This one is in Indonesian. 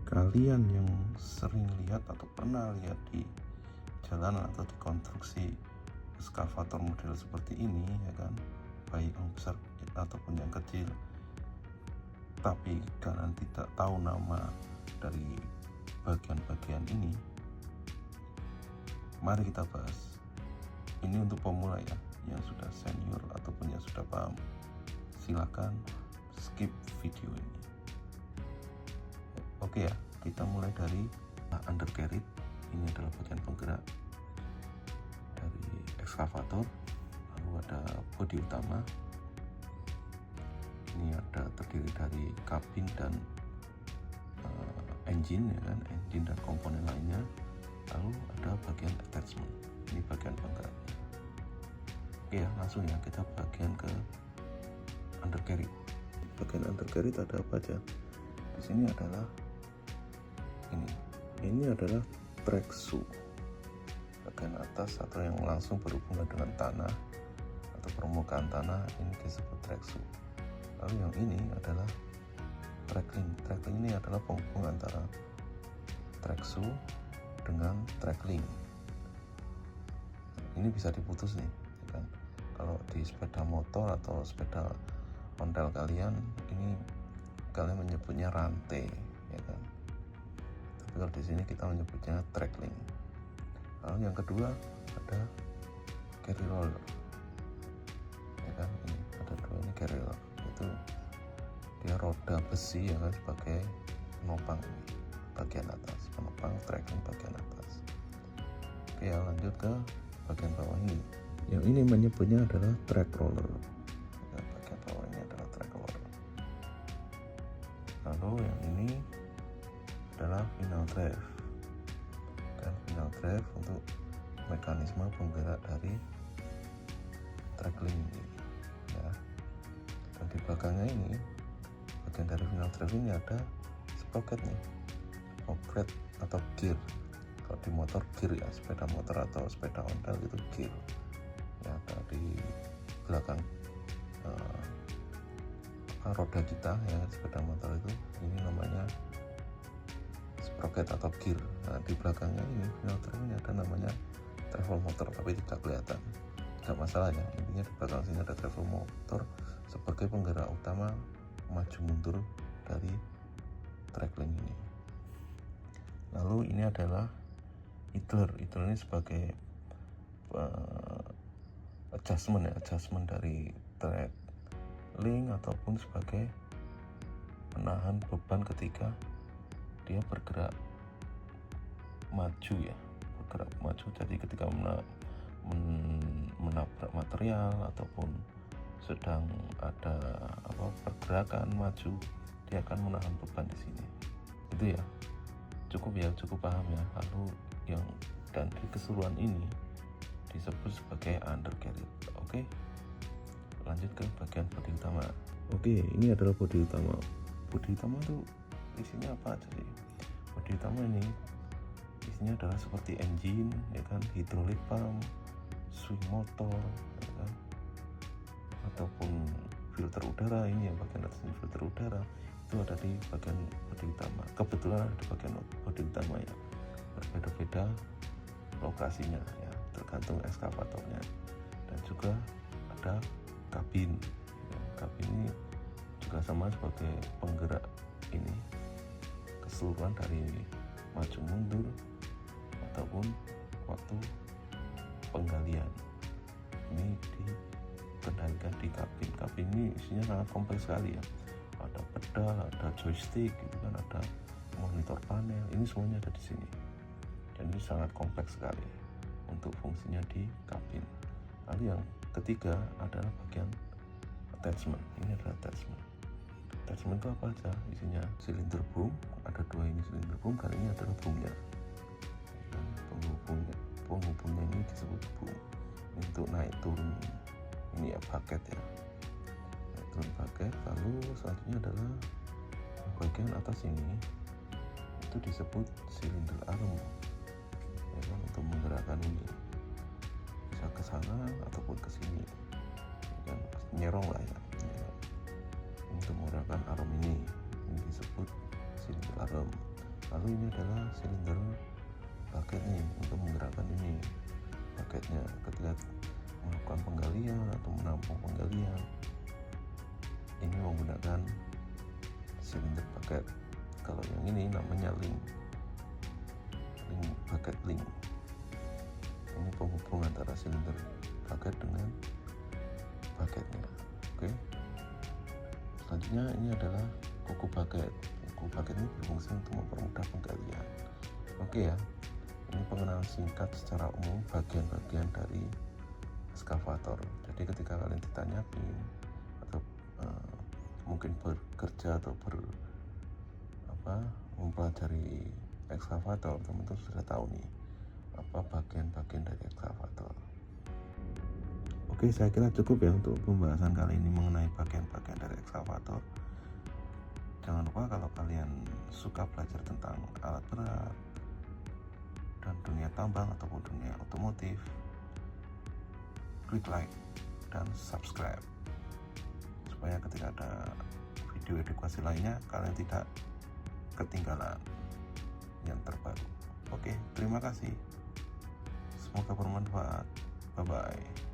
kalian yang sering lihat atau pernah lihat di jalan atau di konstruksi eskavator model seperti ini, ya kan, baik yang besar ataupun yang kecil, tapi kalian tidak tahu nama dari bagian-bagian ini, mari kita bahas. Ini untuk pemula ya, yang sudah senior ataupun yang sudah paham, silakan skip video ini. Oke ya, kita mulai dari undercarriage. Ini adalah bagian penggerak dari ekskavator. Lalu ada bodi utama. Ini ada terdiri dari kabin dan engine, ya kan, engine dan komponen lainnya. Lalu ada bagian attachment. Ini bagian penggerak. Oke ya, langsung ya kita bagian ke undercarriage. Bagian undercarriage ada apa aja? Di sini adalah ini adalah track shoe, bagian atas atau yang langsung berhubungan dengan tanah atau permukaan tanah, ini disebut track shoe. Lalu yang ini adalah track link. Track link ini adalah penghubung antara track shoe dengan track link. Ini bisa diputus nih, ya kan? Kalau di sepeda motor atau sepeda ontel kalian, ini kalian menyebutnya rantai, ya kan? Tapi kalau di sini kita menyebutnya track link. Lalu yang kedua ada carry roller, ya kan? Ini ada dua, ini carry roller, itu dia roda besi, ya kan, sebagai penopang ini, bagian atas, penopang track link bagian atas. Oke ya, lanjut ke bagian bawah ini. Yang ini menyebutnya adalah track roller, ya, bagian bawah ini adalah track roller. Lalu yang ini adalah final drive, dan final drive untuk mekanisme penggerak dari track link ini, ya. Dan di belakangnya ini, bagian dari final drive ini ada sprocket nih, sprocket atau gear. Kalau di motor gear ya, sepeda motor atau sepeda ontel itu gear, ya. Ada di belakang roda kita, ya, sepeda motor itu, ini namanya sprocket atau gear. Nah, di belakangnya ini final drive ini ada namanya travel motor, tapi tidak kelihatan, tidak masalah ya. Intinya di belakang sini ada travel motor sebagai penggerak utama maju mundur dari track link ini. Lalu ini adalah idler. Idler ini sebagai adjustment dari track link ataupun sebagai menahan beban ketika dia bergerak maju, ya, bergerak maju. Jadi ketika menabrak material ataupun sedang ada pergerakan maju, dia akan menahan beban di sini. Itu ya, cukup paham ya. Lalu yang dan di keseluruhan ini disebut sebagai undercarriage. Oke, lanjut ke bagian bodi utama. Oke, ini adalah bodi utama. Bodi utama itu isinya apa aja sih? Bodi utama ini isinya adalah seperti engine, ya kan, hydraulic pump, swing motor, ya kan, ataupun filter udara. Ini yang bagian atas ini filter udara, itu ada di bagian bodi utama. Kebetulan ada di bagian bodi utama, ya. Berbeda-beda lokasinya, ya, tergantung ekskavatornya. Dan juga ada kabin, ya. Kabin ini juga sama sebagai penggerak ini keseluruhan dari maju mundur ataupun waktu penggalian. Ini dikendalikan di kabin. Kabin ini isinya sangat kompleks sekali, ya. Ada pedal, ada joystick, gitu kan, ada monitor panel. Ini semuanya ada di sini. Dan ini sangat kompleks sekali untuk fungsinya di kabin. Lalu yang ketiga adalah bagian attachment. Ini adalah attachment. Attachment itu apa aja? Isinya silinder boom, ada dua ini silinder boom, kali ini adalah boomnya. Dan penghubungnya ini disebut boom. Untuk naik turun ini ya, paket, ya. Naik turun paket. Lalu selanjutnya adalah bagian atas ini, itu disebut silinder arm, ya kan, untuk menggerakkan ini bisa ke sana ataupun ke sini, ya kan, nyerong lah, ya. Untuk menggerakkan arm ini disebut silinder arm. Lalu ini adalah silinder bucket nih untuk menggerakkan ini bucketnya ketika melakukan penggalian atau menampung penggalian. Ini menggunakan silinder bucket. Kalau yang ini namanya link bucket link. Ini penghubung antara silinder bucket dengan bucketnya. Oke. Selanjutnya ini adalah kuku bucket. Kuku bucket ini berfungsi untuk mempermudah penggalian. Oke ya. Ini pengenalan singkat secara umum bagian-bagian dari ekskavator. Jadi ketika kalian ditanyain atau mungkin bekerja atau mempelajari ekskavator, teman-teman sudah tahu nih apa bagian-bagian dari ekskavator. Oke, saya kira cukup ya untuk pembahasan kali ini mengenai bagian-bagian dari ekskavator. Jangan lupa kalau kalian suka belajar tentang alat berat dan dunia tambang ataupun dunia otomotif, klik like dan subscribe supaya ketika ada video edukasi lainnya kalian tidak ketinggalan yang terbaru. Oke, terima kasih. Semoga bermanfaat. Bye bye.